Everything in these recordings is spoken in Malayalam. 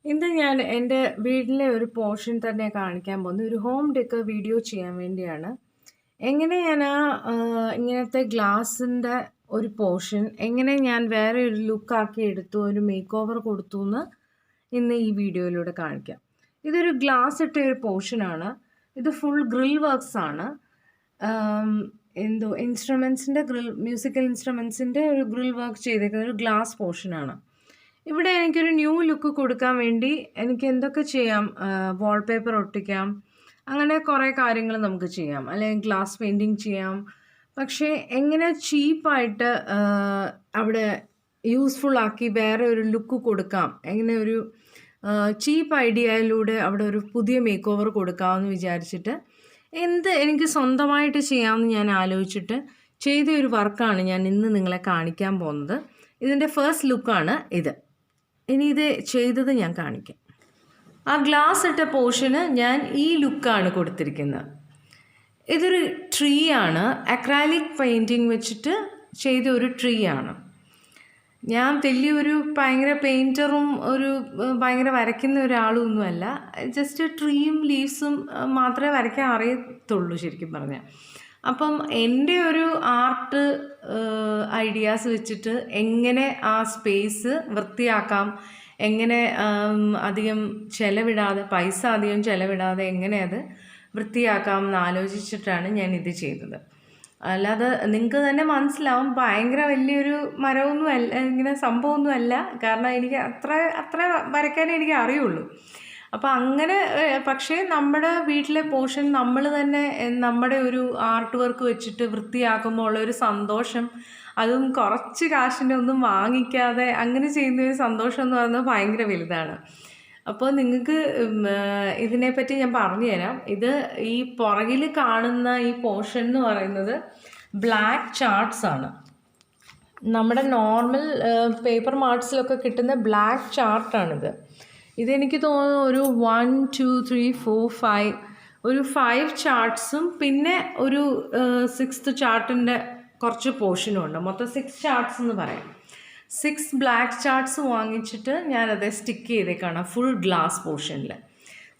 ഇന്ന് ഞാൻ എൻ്റെ വീട്ടിലെ ഒരു പോർഷൻ തന്നെ കാണിക്കാൻ പോകുന്നത് ഒരു ഹോം ഡെക്കർ വീഡിയോ ചെയ്യാൻ വേണ്ടിയാണ്. എങ്ങനെ ഞാൻ ഇങ്ങനത്തെ ഗ്ലാസിൻ്റെ ഒരു പോർഷൻ എങ്ങനെ ഞാൻ വേറെ ഒരു ലുക്കാക്കി എടുത്തു, ഒരു മേക്ക് ഓവർ കൊടുത്തു എന്ന് ഇന്ന് ഈ വീഡിയോയിലൂടെ കാണിക്കാം. ഇതൊരു ഗ്ലാസ് ഇട്ട ഒരു പോർഷനാണ്. ഇത് ഫുൾ ഗ്രിൽ വർക്ക്സ് ആണ്. ഇൻസ്ട്രുമെൻസിൻ്റെ മ്യൂസിക്കൽ ഇൻസ്ട്രുമെൻസിൻ്റെ ഒരു ഗ്രിൽ വർക്ക് ചെയ്തേക്കുന്ന ഒരു ഗ്ലാസ് പോർഷനാണ്. ഇവിടെ എനിക്കൊരു ന്യൂ ലുക്ക് കൊടുക്കാൻ വേണ്ടി എനിക്ക് എന്തൊക്കെ ചെയ്യാം? വാൾപേപ്പർ ഒട്ടിക്കാം, അങ്ങനെ കുറേ കാര്യങ്ങൾ നമുക്ക് ചെയ്യാം, അല്ലെങ്കിൽ ഗ്ലാസ് പെയിൻറ്റിങ് ചെയ്യാം. പക്ഷേ എങ്ങനെ ചീപ്പായിട്ട് അവിടെ യൂസ്ഫുൾ ആക്കി വേറെ ഒരു ലുക്ക് കൊടുക്കാം, എങ്ങനെ ഒരു ചീപ്പ് ഐഡിയയിലൂടെ അവിടെ ഒരു പുതിയ മേക്ക് ഓവർ കൊടുക്കാമെന്ന് വിചാരിച്ചിട്ട് എനിക്ക് സ്വന്തമായിട്ട് ചെയ്യാമെന്ന് ഞാൻ ആലോചിച്ചിട്ട് ചെയ്ത ഒരു വർക്കാണ് ഞാൻ ഇന്ന് നിങ്ങളെ കാണിക്കാൻ പോകുന്നത്. ഇതിൻ്റെ ഫസ്റ്റ് ലുക്കാണ് ഇത്. ഇനി ഇത് ചെയ്തത് ഞാൻ കാണിക്കാം. ആ ഗ്ലാസ് ഇട്ട പോർഷന് ഞാൻ ഈ ലുക്കാണ് കൊടുത്തിരിക്കുന്നത്. ഇതൊരു ട്രീ ആണ്, അക്രാലിക് പെയിൻറ്റിങ് വെച്ചിട്ട് ചെയ്ത ഒരു ട്രീ ആണ്. ഞാൻ വലിയൊരു ഭയങ്കര പെയിൻറ്ററും ഭയങ്കര വരയ്ക്കുന്ന ഒരാളൊന്നുമല്ല. ജസ്റ്റ് ട്രീയും ലീവ്സും മാത്രമേ വരയ്ക്കാൻ അറിയത്തുള്ളൂ ശരിക്കും പറഞ്ഞാൽ. അപ്പം എൻ്റെ ഒരു ആർട്ട് ഐഡിയാസ് വെച്ചിട്ട് എങ്ങനെ ആ സ്പേസ് വൃത്തിയാക്കാം, എങ്ങനെ അധികം പൈസ അധികം ചിലവിടാതെ എങ്ങനെ അത് വൃത്തിയാക്കാം എന്ന് ആലോചിച്ചിട്ടാണ് ഞാൻ ഇത് ചെയ്തത്. അല്ലാതെ നിങ്ങൾക്ക് തന്നെ മനസ്സിലാവും, ഭയങ്കര വലിയൊരു മരമൊന്നും അല്ല, ഇങ്ങനെ സംഭവമൊന്നുമല്ല. കാരണം എനിക്ക് അത്ര വരയ്ക്കാനേ എനിക്ക് അറിയുള്ളൂ. അപ്പോൾ അങ്ങനെ, പക്ഷേ നമ്മുടെ വീട്ടിലെ പോർഷൻ നമ്മൾ തന്നെ നമ്മുടെ ഒരു ആർട്ട് വർക്ക് വെച്ചിട്ട് വൃത്തിയാക്കുമ്പോൾ ഉള്ളൊരു സന്തോഷം, അതും കുറച്ച് കാശിൻ്റെ ഒന്നും വാങ്ങിക്കാതെ അങ്ങനെ ചെയ്യുന്ന ഒരു സന്തോഷം എന്ന് പറയുന്നത് ഭയങ്കര വലുതാണ്. അപ്പോൾ നിങ്ങൾക്ക് ഇതിനെപ്പറ്റി ഞാൻ പറഞ്ഞു തരാം. ഇത് ഈ പുറകിൽ കാണുന്ന ഈ പോർഷൻ എന്ന് പറയുന്നത് ബ്ലാക്ക് ചാർട്ട്സ് ആണ്. നമ്മുടെ നോർമൽ പേപ്പർ മാർട്ട്സിലൊക്കെ കിട്ടുന്ന ബ്ലാക്ക് ചാർട്ടാണിത്. ഇതെനിക്ക് തോന്നുന്നു ഒരു 1 2 3 4 5 ചാർട്ട്സും പിന്നെ ഒരു 6th ചാർട്ടിൻ്റെ കുറച്ച് പോർഷനും ഉണ്ട്. മൊത്തം 6 ചാർട്ട്സ് എന്ന് പറയാം. 6 ബ്ലാക്ക് ചാർട്ട്സ് വാങ്ങിച്ചിട്ട് ഞാനത് സ്റ്റിക്ക് ചെയ്തേക്കാണ് ഫുൾ ഗ്ലാസ് പോർഷനിൽ.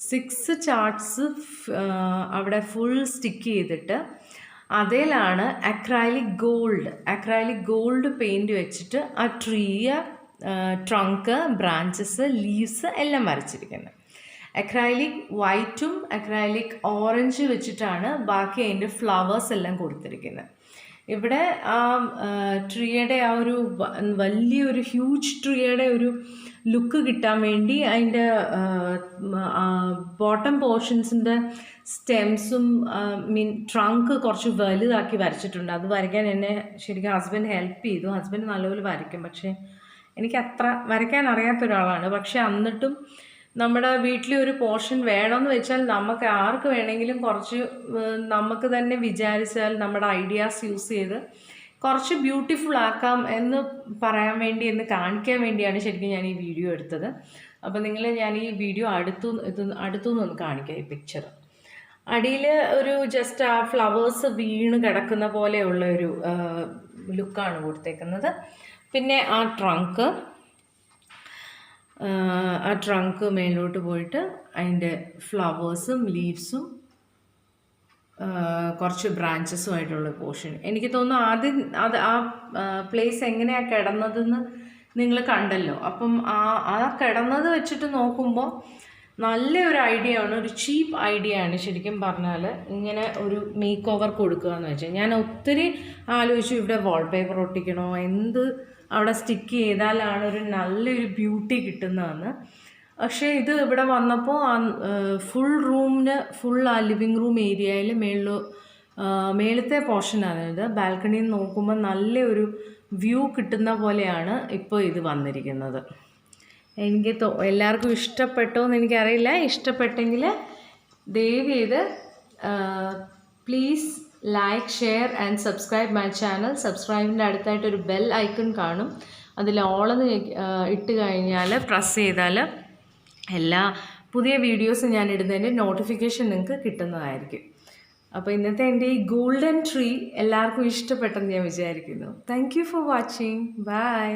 6 ചാർട്ട്സ് അവിടെ ഫുൾ സ്റ്റിക്ക് ചെയ്തിട്ട് അതിലാണ് അക്രൈലിക് ഗോൾഡ് പെയിൻറ്റ് വെച്ചിട്ട് ആ ട്രങ്ക്, ബ്രാഞ്ചസ്, ലീവ്സ് എല്ലാം വരച്ചിരിക്കുന്നത്. അക്രൈലിക് വൈറ്റും അക്രൈലിക് ഓറഞ്ച് വെച്ചിട്ടാണ് ബാക്കി അതിൻ്റെ ഫ്ലവേഴ്സ് എല്ലാം കൊടുത്തിരിക്കുന്നത്. ഇവിടെ ആ ട്രീയുടെ ആ ഒരു വലിയൊരു ഹ്യൂജ് ട്രീയുടെ ഒരു ലുക്ക് കിട്ടാൻ വേണ്ടി അതിൻ്റെ ബോട്ടം പോർഷൻസിൻ്റെ സ്റ്റെംസും ട്രങ്ക് കുറച്ച് വലുതാക്കി വരച്ചിട്ടുണ്ട്. അത് വരയ്ക്കാൻ എന്നെ ശരിക്കും ഹസ്ബൻഡ് ഹെൽപ്പ് ചെയ്തു. ഹസ്ബൻഡ് നല്ലപോലെ വരയ്ക്കും, പക്ഷേ എനിക്ക് അത്ര വരയ്ക്കാൻ അറിയാത്ത ഒരാളാണ്. പക്ഷെ എന്നിട്ടും നമ്മുടെ വീട്ടിലെ ഒരു പോർഷൻ വേണമെന്ന് വെച്ചാൽ നമുക്ക് ആർക്ക് വേണമെങ്കിലും കുറച്ച് നമുക്ക് തന്നെ വിചാരിച്ചാൽ നമ്മുടെ ഐഡിയാസ് യൂസ് ചെയ്ത് കുറച്ച് ബ്യൂട്ടിഫുൾ ആക്കാം എന്ന് പറയാൻ വേണ്ടി, എന്ന് കാണിക്കാൻ വേണ്ടിയാണ് ശരിക്കും ഞാൻ ഈ വീഡിയോ എടുത്തത്. അപ്പോൾ ഞാൻ ഈ വീഡിയോ അടുത്തുനിന്ന് കാണിക്കാം. ഈ പിക്ചർ അടിയിൽ ഒരു ജസ്റ്റ് ആ ഫ്ലവേഴ്സ് വീണ് കിടക്കുന്ന പോലെയുള്ള ഒരു ലുക്കാണ് കൊടുത്തേക്കുന്നത്. പിന്നെ ആ ട്രങ്ക് മേലോട്ട് പോയിട്ട് അതിൻ്റെ ഫ്ലവേഴ്സും ലീവ്സും കുറച്ച് ബ്രാഞ്ചസുമായിട്ടുള്ള പോർഷൻ. എനിക്ക് തോന്നുന്നു ആദ്യം ആ പ്ലേസ് എങ്ങനെയാണ് കിടന്നതെന്ന് നിങ്ങൾ കണ്ടല്ലോ. അപ്പം ആ കിടന്നത് വെച്ചിട്ട് നോക്കുമ്പോൾ നല്ലൊരു ഐഡിയ ആണ്, ഒരു ചീപ്പ് ഐഡിയ ആണ് ശരിക്കും പറഞ്ഞാൽ ഇങ്ങനെ ഒരു മേക്ക് ഓവർ കൊടുക്കുക എന്ന് വെച്ചാൽ. ഞാൻ ഒത്തിരി ആലോചിച്ചു ഇവിടെ വാൾപേപ്പർ ഒട്ടിക്കണോ, അവിടെ സ്റ്റിക്ക് ചെയ്താലാണ് നല്ലൊരു ബ്യൂട്ടി കിട്ടുന്നതെന്ന്. പക്ഷേ ഇത് ഇവിടെ വന്നപ്പോൾ ഫുൾ ആ ലിവിങ് റൂം ഏരിയയിൽ മേളത്തെ പോർഷനാണ് ഇത്. ബാൽക്കണിയിൽ നിന്ന് നോക്കുമ്പോൾ നല്ലൊരു വ്യൂ കിട്ടുന്ന പോലെയാണ് ഇപ്പോൾ ഇത് വന്നിരിക്കുന്നത്. എനിക്ക് എല്ലാവർക്കും ഇഷ്ടപ്പെട്ടോ എന്ന് എനിക്കറിയില്ല. ഇഷ്ടപ്പെട്ടെങ്കിൽ ദയവ് ചെയ്ത് please like, share and subscribe my channel. സബ്സ്ക്രൈബിൻ്റെ അടുത്തായിട്ടൊരു ബെൽ ഐക്കൺ കാണും. അതിൽ ഓളെന്ന് ഇട്ട് കഴിഞ്ഞാൽ പ്രസ് ചെയ്താൽ എല്ലാ പുതിയ വീഡിയോസ് ഞാൻ ഇടുന്നതിൻ്റെ നോട്ടിഫിക്കേഷൻ നിങ്ങൾക്ക് കിട്ടുന്നതായിരിക്കും. അപ്പോൾ ഇന്നത്തെ എൻ്റെ ഈ ഗോൾഡൻ ട്രീ എല്ലാവർക്കും ഇഷ്ടപ്പെട്ടെന്ന് ഞാൻ വിചാരിക്കുന്നു. Thank you for watching. By.